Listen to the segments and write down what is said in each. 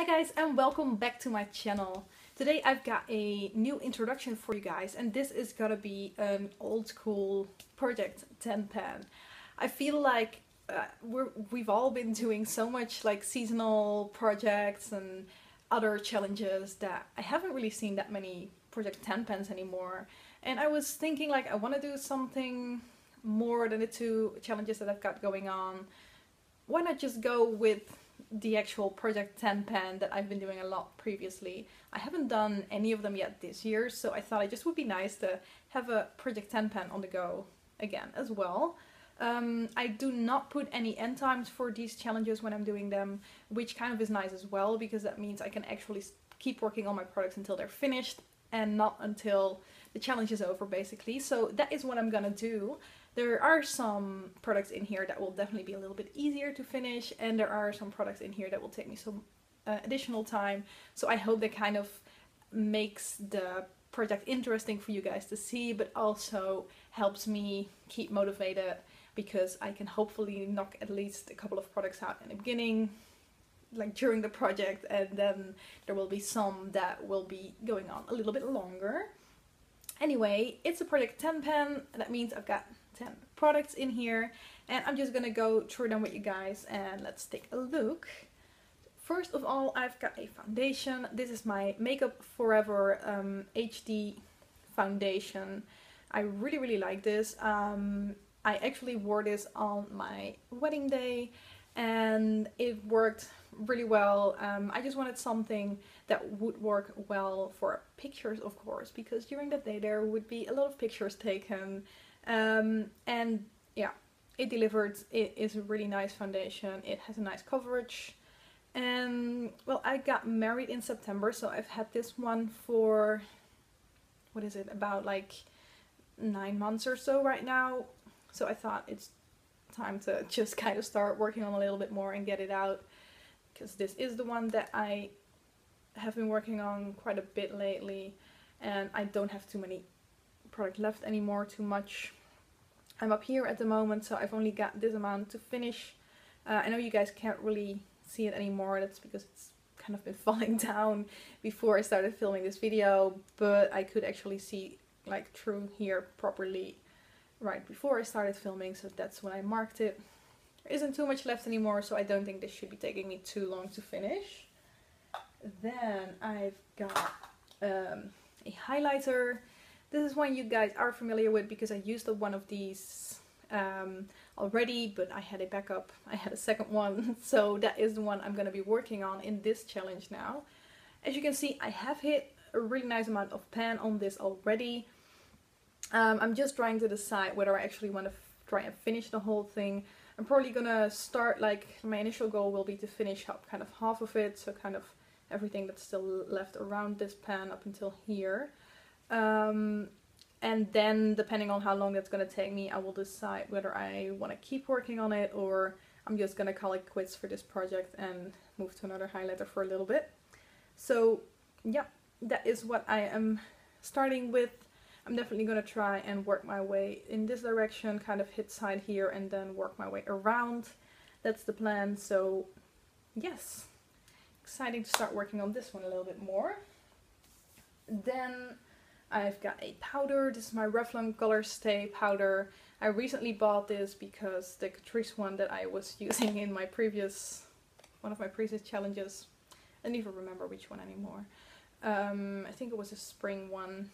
Hi guys, and welcome back to my channel. Today I've got a new introduction for you guys, and this is gonna be an old school Project 10 pan. I feel like we've all been doing so much like seasonal projects and other challenges that I haven't really seen that many Project 10 pans anymore. And I was thinking like I want to do something more than the two challenges that I've got going on. Why not just go with the actual Project 10 pan that I've been doing a lot previously. I haven't done any of them yet this year, so I thought it just would be nice to have a Project 10 pan on the go again as well. I do not put any end times for these challenges when I'm doing them, which kind of is nice as well, because that means I can actually keep working on my products until they're finished and not until the challenge is over, basically. So that is what I'm gonna do. There are some products in here that will definitely be a little bit easier to finish, and there are some products in here that will take me some additional time. So I hope that kind of makes the project interesting for you guys to see, but also helps me keep motivated, because I can hopefully knock at least a couple of products out in the beginning, like during the project, and then there will be some that will be going on a little bit longer. Anyway, it's a Project 10 pan. That means I've got 10 products in here, and I'm just gonna go through them with you guys, and let's take a look. First of all, I've got a foundation. This is my Makeup Forever HD foundation. I really like this. I actually wore this on my wedding day and it worked really well. I just wanted something that would work well for pictures, of course, because during that day there would be a lot of pictures taken. And yeah, it delivered. It is a really nice foundation. It has a nice coverage. And well, I got married in September, so I've had this one for, what is it, about like 9 months or so right now. So I thought it's time to just kind of start working on a little bit more and get it out, because this is the one that I have been working on quite a bit lately, and I don't have too many product left anymore, too much. I'm up here at the moment, so I've only got this amount to finish. I know you guys can't really see it anymore, that's because it's kind of been falling down before I started filming this video, but I could actually see like through here properly right before I started filming, so that's when I marked it. There isn't too much left anymore, so I don't think this should be taking me too long to finish. Then I've got a highlighter. This is one you guys are familiar with because I used one of these already, but I had a backup. I had a second one, so that is the one I'm going to be working on in this challenge now. As you can see, I have hit a really nice amount of pan on this already. I'm just trying to decide whether I actually want to try and finish the whole thing. I'm probably gonna start, like, my initial goal will be to finish up kind of half of it, so kind of everything that's still left around this pan up until here. And then, depending on how long that's gonna take me, I will decide whether I want to keep working on it or I'm just gonna call it quits for this project and move to another highlighter for a little bit. So yeah, that is what I am starting with. I'm definitely going to try and work my way in this direction, kind of hit side here and then work my way around. That's the plan. So yes, exciting to start working on this one a little bit more. Then I've got a powder. This is my Revlon Colorstay powder. I recently bought this because the Catrice one that I was using in my one of my previous challenges, I don't even remember which one anymore. I think it was a spring one.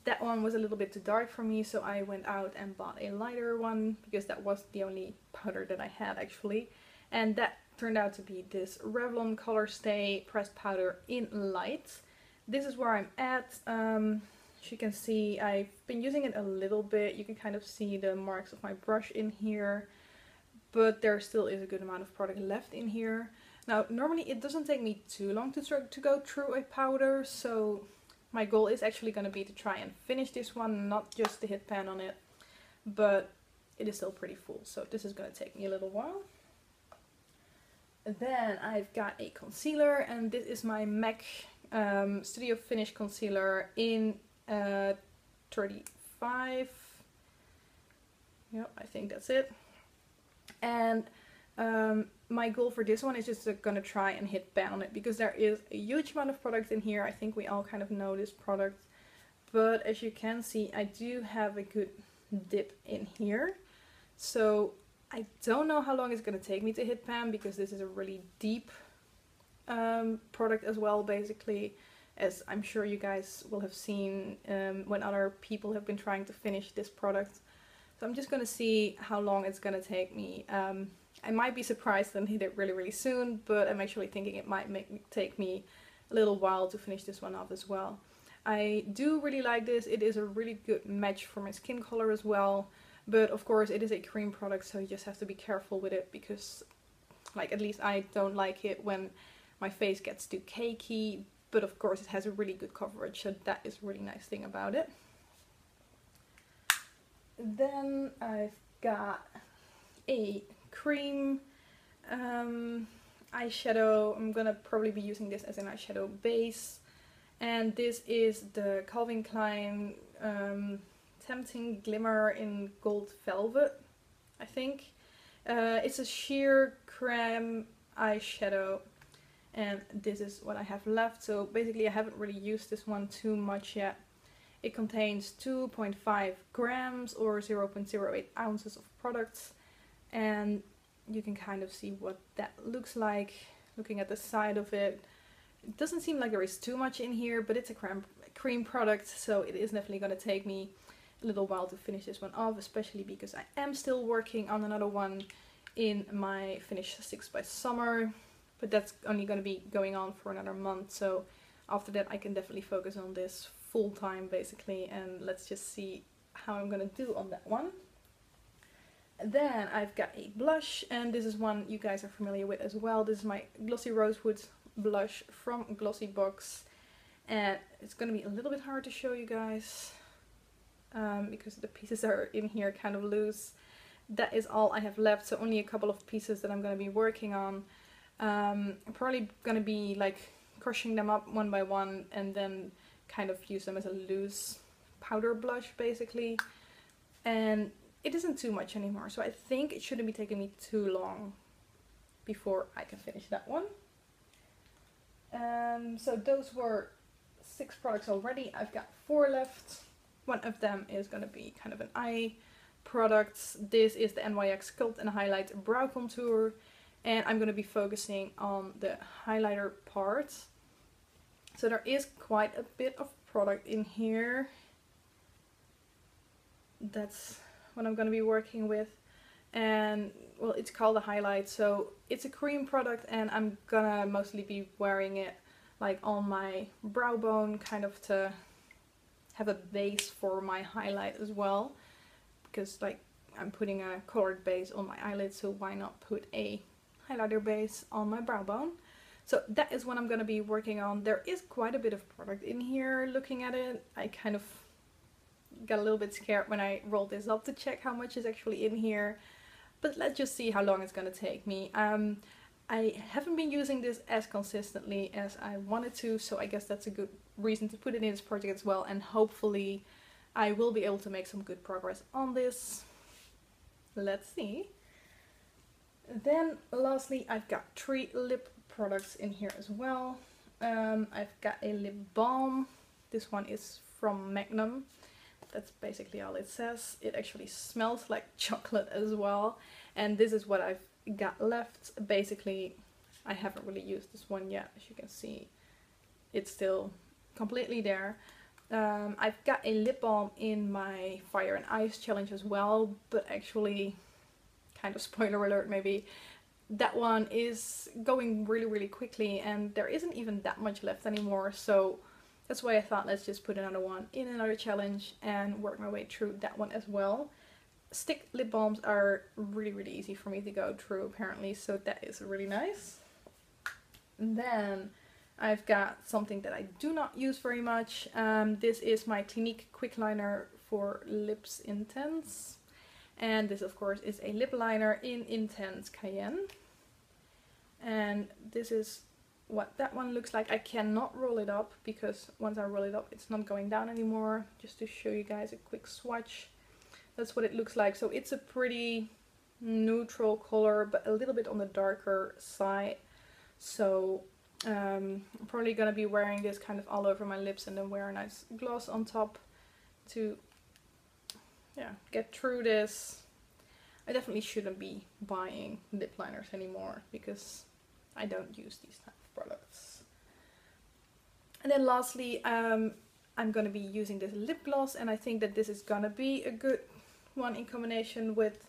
That one was a little bit too dark for me, so I went out and bought a lighter one because that was the only powder that I had actually, and that turned out to be this Revlon Colorstay pressed powder in light. This is where I'm at. As you can see, I've been using it a little bit. You can kind of see the marks of my brush in here, but there still is a good amount of product left in here. Now, normally it doesn't take me too long to go through a powder, so my goal is actually going to be to try and finish this one, not just to hit pan on it, but it is still pretty full, so this is going to take me a little while. Then I've got a concealer, and this is my MAC Studio Finish Concealer in 35. Yep, I think that's it. And My goal for this one is just gonna try and hit pan on it, because there is a huge amount of product in here. I think we all kind of know this product, but as you can see, I do have a good dip in here. So I don't know how long it's gonna take me to hit pan, because this is a really deep product as well, basically, as I'm sure you guys will have seen when other people have been trying to finish this product. So I'm just gonna see how long it's gonna take me. I might be surprised and hit it really, really soon, but I'm actually thinking it might take me a little while to finish this one off as well. I do really like this. It is a really good match for my skin color as well, but of course it is a cream product, so you just have to be careful with it, because like, at least I don't like it when my face gets too cakey, but of course it has a really good coverage, so that is a really nice thing about it. Then I've got a cream eyeshadow. I'm gonna probably be using this as an eyeshadow base, and this is the Calvin Klein Tempting Glimmer in Gold Velvet, I think. It's a sheer creme eyeshadow, and this is what I have left. So basically I haven't really used this one too much yet. It contains 2.5 grams or 0.08 ounces of products, and you can kind of see what that looks like looking at the side of it. It doesn't seem like there is too much in here, but it's a cream product, so it is definitely going to take me a little while to finish this one off, especially because I am still working on another one in my Finish 6 by Summer, but that's only going to be going on for another month, so after that I can definitely focus on this full time basically, and let's just see how I'm going to do on that one. Then I've got a blush, and this is one you guys are familiar with as well. This is my Glossy Rosewood blush from Glossybox, and it's going to be a little bit hard to show you guys because the pieces are in here kind of loose. That is all I have left, so only a couple of pieces that I'm going to be working on. I'm probably going to be like crushing them up one by one and then kind of use them as a loose powder blush basically. And it isn't too much anymore, so I think it shouldn't be taking me too long before I can finish that one. So those were 6 products already. I've got 4 left. One of them is going to be kind of an eye product. This is the NYX Sculpt and Highlight Brow Contour, and I'm going to be focusing on the highlighter part. So there is quite a bit of product in here. That's what I'm going to be working with, and well, it's called a highlight, so it's a cream product, and I'm gonna mostly be wearing it like on my brow bone, kind of to have a base for my highlight as well, because like I'm putting a colored base on my eyelids, so why not put a highlighter base on my brow bone. So that is what I'm gonna be working on. There is quite a bit of product in here. Looking at it, I kind of got a little bit scared when I rolled this up to check how much is actually in here, but let's just see how long it's gonna take me. I haven't been using this as consistently as I wanted to, so I guess that's a good reason to put it in this project as well, and hopefully I will be able to make some good progress on this. Let's see. Then lastly, I've got 3 lip products in here as well. I've got a lip balm. This one is from Magnum. That's basically all it says. It actually smells like chocolate as well. And this is what I've got left. Basically, I haven't really used this one yet. As you can see, it's still completely there. I've got a lip balm in my Fire and Ice challenge as well, but actually, kind of spoiler alert maybe, that one is going really, really quickly, and there isn't even that much left anymore, so that's why I thought let's just put another one in another challenge and work my way through that one as well. Stick lip balms are really, really easy for me to go through apparently, so that is really nice. And then I've got something that I do not use very much. This is my Clinique Quickliner for Lips Intense. And this of course is a lip liner in Intense Cayenne. And this is what that one looks like. I cannot roll it up because once I roll it up it's not going down anymore. Just to show you guys a quick swatch, that's what it looks like. So it's a pretty neutral color, but a little bit on the darker side. So I'm probably gonna be wearing this kind of all over my lips and then wear a nice gloss on top to, yeah, get through this. I definitely shouldn't be buying lip liners anymore because I don't use these type of products. And then lastly, I'm gonna be using this lip gloss, and I think that this is gonna be a good one in combination with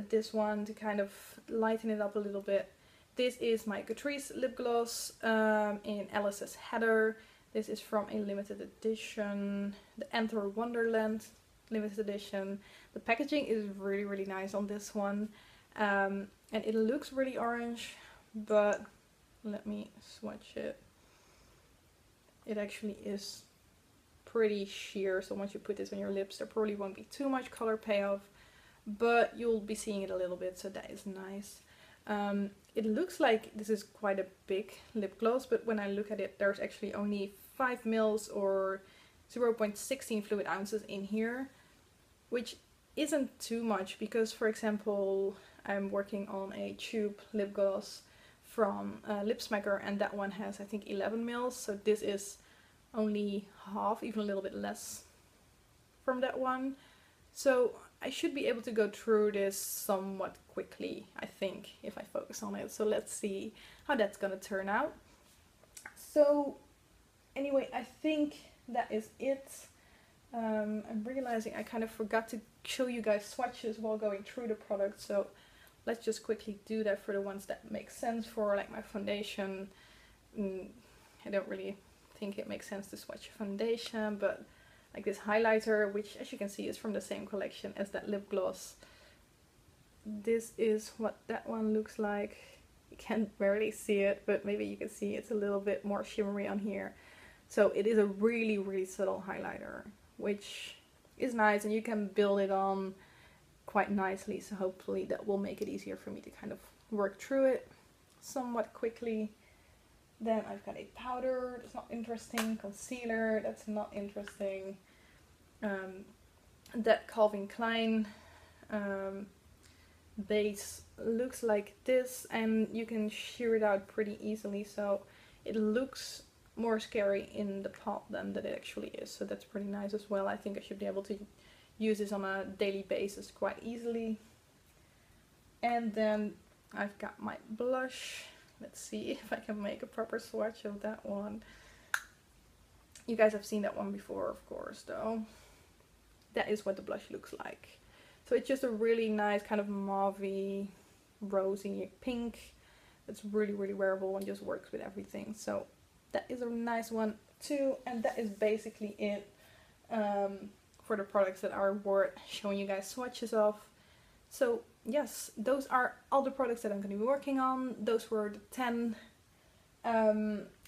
this one to kind of lighten it up a little bit. This is my Catrice lip gloss in Alice's Heather. This is from a limited edition, the Enter Wonderland limited edition. The packaging is really, really nice on this one, and it looks really orange, but let me swatch it. It actually is pretty sheer, so once you put this on your lips there probably won't be too much color payoff, but you'll be seeing it a little bit, so that is nice. It looks like this is quite a big lip gloss, but when I look at it there's actually only 5 mils or 0.16 fluid ounces in here, which isn't too much because, for example, I'm working on a tube lip gloss from Lip Smacker, and that one has I think 11 mils, so this is only half, even a little bit less from that one. So I should be able to go through this somewhat quickly, I think, if I focus on it. So let's see how that's gonna turn out. So anyway, I think that is it. I'm realizing I kind of forgot to show you guys swatches while going through the product, so let's just quickly do that for the ones that make sense. For like my foundation, I don't really think it makes sense to swatch a foundation, but like this highlighter, which as you can see is from the same collection as that lip gloss, this is what that one looks like. You can't barely see it, but maybe you can see it's a little bit more shimmery on here. So it is a really, really subtle highlighter, which is nice, and you can build it on quite nicely, so hopefully that will make it easier for me to kind of work through it somewhat quickly. Then I've got a powder, that's not interesting, concealer, that's not interesting, that Calvin Klein base looks like this, and you can sheer it out pretty easily, so it looks more scary in the pot than that it actually is, so that's pretty nice as well. I think I should be able to use this on a daily basis quite easily. And then I've got my blush. Let's see if I can make a proper swatch of that one. You guys have seen that one before, of course, though. That is what the blush looks like. So it's just a really nice kind of mauvey, rosy pink. It's really, really wearable and just works with everything. So that is a nice one too. And that is basically it for the products that are worth showing you guys swatches of. So yes, those are all the products that I'm going to be working on. Those were the 10.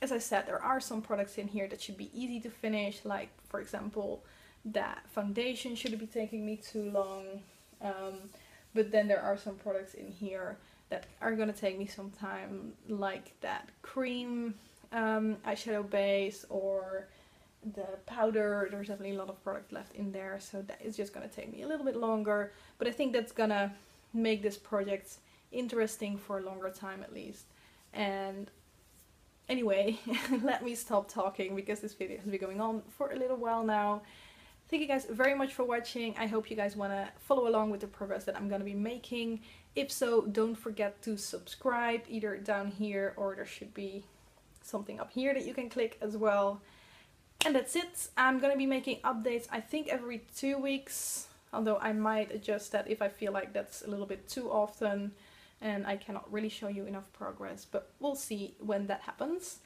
As I said, there are some products in here that should be easy to finish, like for example that foundation shouldn't be taking me too long, but then there are some products in here that are going to take me some time, like that cream eyeshadow base or the powder. There's definitely a lot of product left in there, so that is just going to take me a little bit longer, but I think that's gonna make this project interesting for a longer time at least. And anyway, let me stop talking because this video has been going on for a little while now. Thank you guys very much for watching. I hope you guys want to follow along with the progress that I'm going to be making. If so, don't forget to subscribe either down here, or there should be something up here that you can click as well. And that's it. I'm going to be making updates I think every 2 weeks, although I might adjust that if I feel like that's a little bit too often and I cannot really show you enough progress, but we'll see when that happens.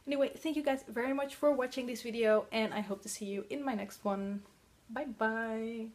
Anyway, thank you guys very much for watching this video, and I hope to see you in my next one. Bye bye!